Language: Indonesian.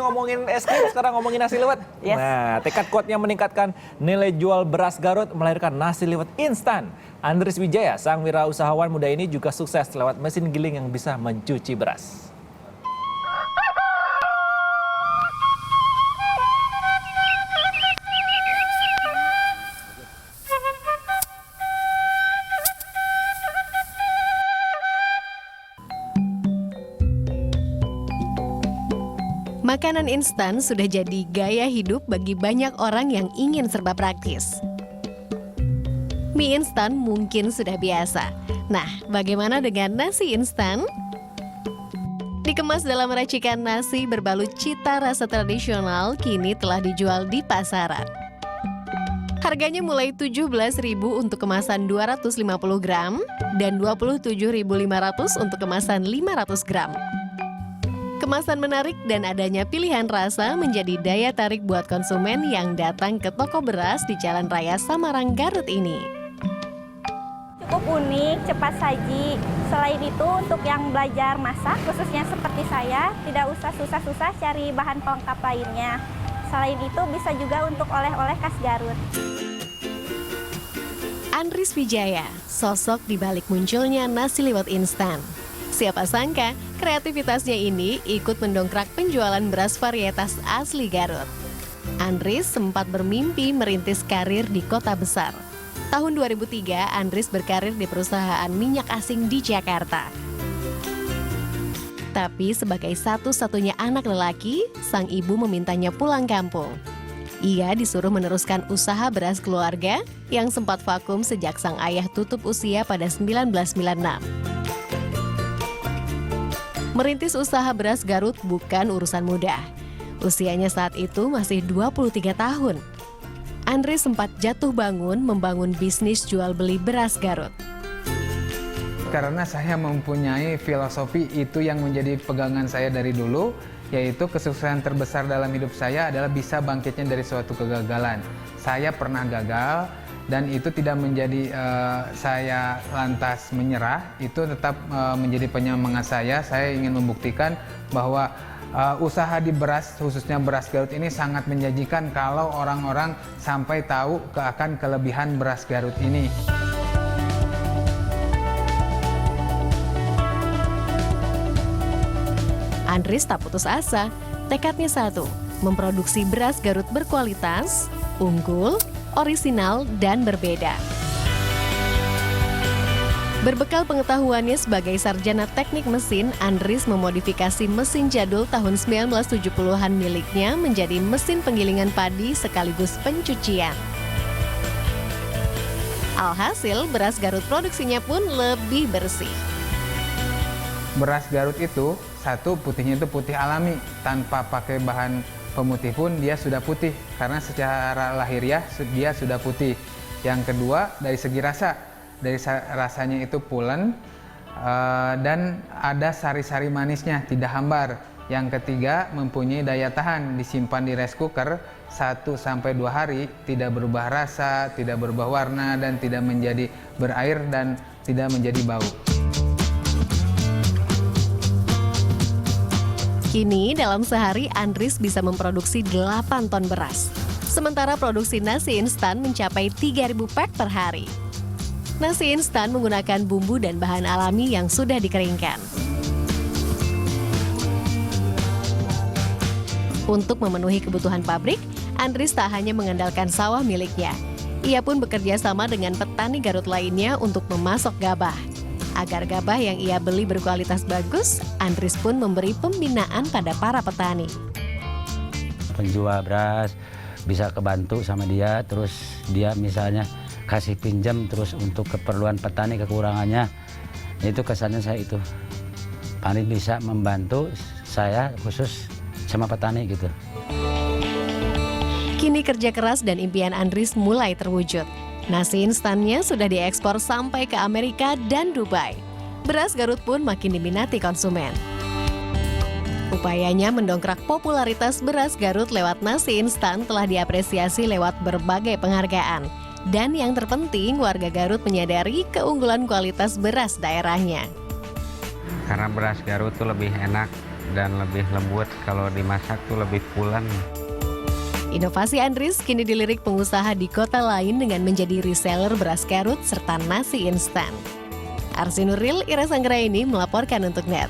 ngomongin es krim, sekarang ngomongin nasi liwet. Yes. Nah, tekad kuatnya meningkatkan nilai jual beras Garut melahirkan nasi liwet instan. Andris Wijaya, sang wirausahawan muda ini juga sukses lewat mesin giling yang bisa mencuci beras. Makanan instan sudah jadi gaya hidup bagi banyak orang yang ingin serba praktis. Mie instan mungkin sudah biasa. Nah, bagaimana dengan nasi instan? Dikemas dalam racikan nasi berbalut cita rasa tradisional, kini telah dijual di pasaran. Harganya mulai Rp17.000 untuk kemasan 250 gram dan Rp27.500 untuk kemasan 500 gram. Kemasan menarik dan adanya pilihan rasa menjadi daya tarik buat konsumen yang datang ke toko beras di Jalan Raya Samarang, Garut ini. Cukup unik, cepat saji. Selain itu, untuk yang belajar masak, khususnya seperti saya, tidak usah susah-susah cari bahan pelengkap lainnya. Selain itu, bisa juga untuk oleh-oleh khas Garut. Andris Wijaya, sosok di balik munculnya nasi liwet instan. Siapa sangka, kreativitasnya ini ikut mendongkrak penjualan beras varietas asli Garut. Andris sempat bermimpi merintis karir di kota besar. Tahun 2003, Andris berkarir di perusahaan minyak asing di Jakarta. Tapi sebagai satu-satunya anak lelaki, sang ibu memintanya pulang kampung. Ia disuruh meneruskan usaha beras keluarga yang sempat vakum sejak sang ayah tutup usia pada 1996. Merintis usaha beras Garut bukan urusan mudah. Usianya saat itu masih 23 tahun. Andris sempat jatuh bangun membangun bisnis jual beli beras Garut. Karena saya mempunyai filosofi itu yang menjadi pegangan saya dari dulu, yaitu kesuksesan terbesar dalam hidup saya adalah bisa bangkitnya dari suatu kegagalan. Saya pernah gagal, dan itu tidak menjadi saya lantas menyerah, itu tetap menjadi penyemangat saya. Saya ingin membuktikan bahwa usaha di beras, khususnya beras Garut ini sangat menjanjikan kalau orang-orang sampai tahu akan kelebihan beras Garut ini. Andris tak putus asa, tekadnya satu, memproduksi beras Garut berkualitas, unggul, orisinal, dan berbeda. Berbekal pengetahuannya sebagai sarjana teknik mesin, Andris memodifikasi mesin jadul tahun 1970-an miliknya menjadi mesin penggilingan padi sekaligus pencucian. Alhasil, beras Garut produksinya pun lebih bersih. Beras Garut itu, satu, putihnya itu putih alami, tanpa pakai bahan pemutih pun dia sudah putih, karena secara lahiriah dia sudah putih. Yang kedua, dari segi rasa, rasanya itu pulen, dan ada sari-sari manisnya, tidak hambar. Yang ketiga, mempunyai daya tahan, disimpan di rice cooker 1-2 hari, tidak berubah rasa, tidak berubah warna, dan tidak menjadi berair dan tidak menjadi bau. Kini dalam sehari Andris bisa memproduksi 8 ton beras. Sementara produksi nasi instan mencapai 3.000 pack per hari. Nasi instan menggunakan bumbu dan bahan alami yang sudah dikeringkan. Untuk memenuhi kebutuhan pabrik, Andris tak hanya mengandalkan sawah miliknya. Ia pun bekerja sama dengan petani Garut lainnya untuk memasok gabah. Agar gabah yang ia beli berkualitas bagus, Andris pun memberi pembinaan pada para petani. Penjual beras bisa kebantu sama dia, terus dia misalnya kasih pinjam terus untuk keperluan petani kekurangannya. Itu kesannya saya itu. Paling bisa membantu saya khusus sama petani gitu. Kini kerja keras dan impian Andris mulai terwujud. Nasi instannya sudah diekspor sampai ke Amerika dan Dubai. Beras Garut pun makin diminati konsumen. Upayanya mendongkrak popularitas beras Garut lewat nasi instan telah diapresiasi lewat berbagai penghargaan. Dan yang terpenting, warga Garut menyadari keunggulan kualitas beras daerahnya. Karena beras Garut itu lebih enak dan lebih lembut. Kalau dimasak tuh lebih pulen. Inovasi Andris kini dilirik pengusaha di kota lain dengan menjadi reseller beras Garut serta nasi instan. Arsi Nuril, Ira Sanggraini melaporkan untuk NET.